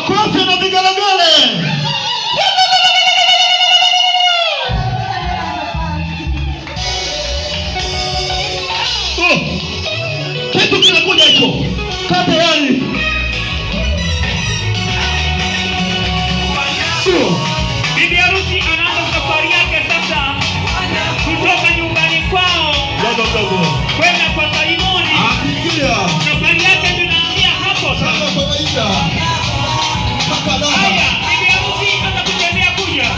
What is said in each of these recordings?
makofi na vigelegele. Kitu kinakuja hicho. Kaa tayari. Bibi harusi anaanza safari yake sasa kutoka nyumbani kwao kwenda kwa Simoni. Safari yake tunaanzia hapo sasa. Haya, bibi harusi atakutembea kuja.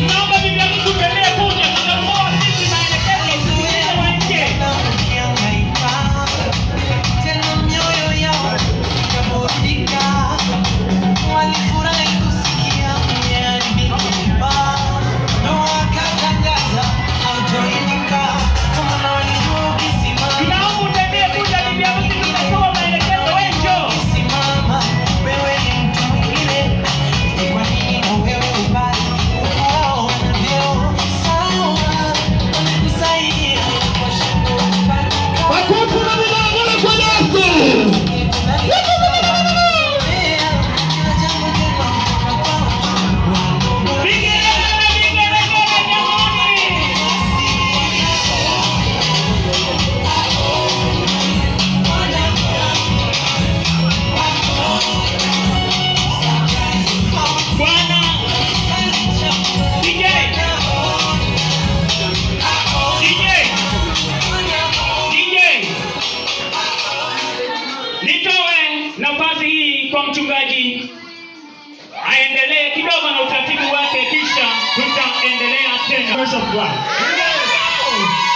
Naomba bibi harusi utembee kuja. Tutakuwa sisi maelekezo usiulize waingie. Kwa mchungaji aendelee kidogo na utaratibu wake, kisha tutaendelea tena.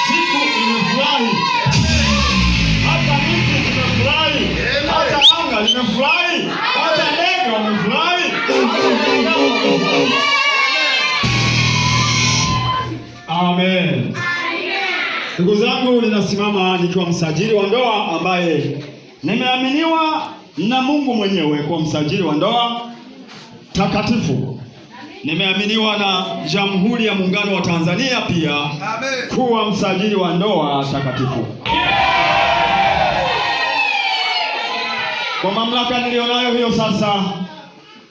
Siku imefurahi, hata miti zimefurahi, hata anga limefurahi, hata ndege wamefurahi. Amen. Ndugu zangu, ninasimama nikiwa msajili wa ndoa ambaye nimeaminiwa na Mungu mwenyewe kwa msajili wa ndoa takatifu. Nimeaminiwa na Jamhuri ya Muungano wa Tanzania pia kuwa msajili wa ndoa takatifu. Kwa mamlaka nilionayo hiyo sasa,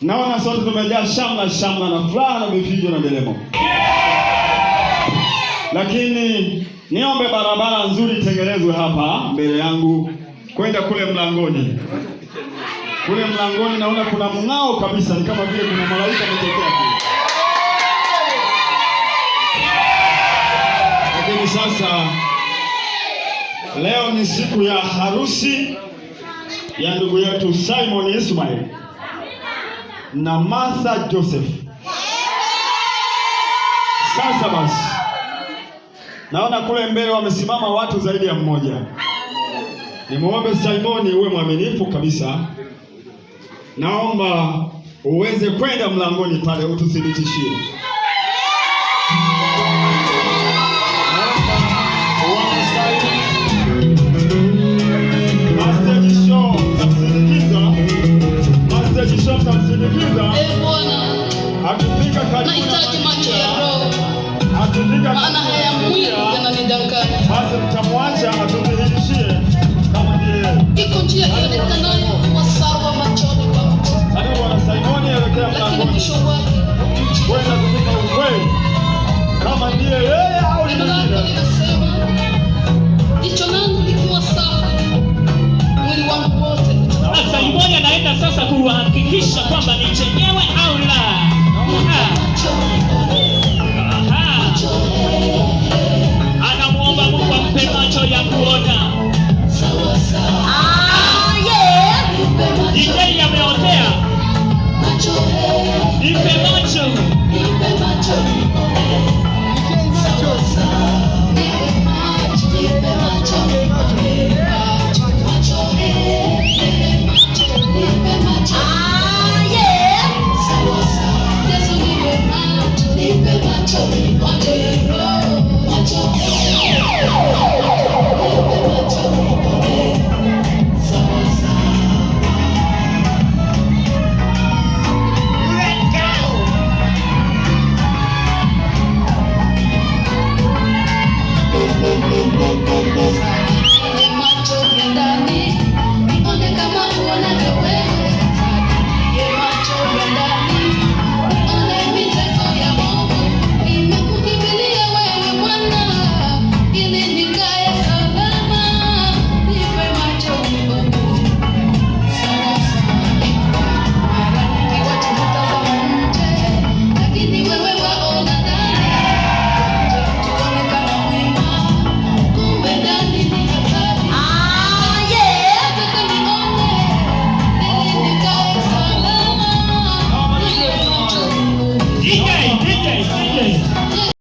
naona sote tumejaa shamla na furaha na vifijo na ndelemo. Lakini niombe barabara nzuri itengenezwe hapa mbele yangu kwenda kule mlangoni. Kule mlangoni naona kuna mng'ao kabisa, ni kama vile kuna malaika ametokea kule. Lakini sasa leo ni siku ya harusi ya ndugu yetu Simon Ismail na Martha Joseph. Sasa basi, naona kule mbele wamesimama watu zaidi ya mmoja. Nimuombe Simoni uwe mwaminifu kabisa. Naomba uweze kwenda mlangoni pale ututhibitishie. Akifika karibu, nahitaji macho ya roho. Maana haya mwili yananidanganya. Basi mtamwacha atudhihirishie kama ndiye. Iko njia ionekanayo kuwa sawa machoni pa mtu, Hadi Bwana Simoni elekea lakini mlangoni mwisho wake kwenda kufika ukweli kama ndiye yeye au neno lako mwingine. linasema, jicho langu likiwa safi, mwili wangu wote. Simoni anaenda sasa kuhakikisha kwamba ni chenyewe au la. Anamuomba Mungu ampe macho ya kuona. DJ yameotea. Nipe macho. Yesu nipe macho,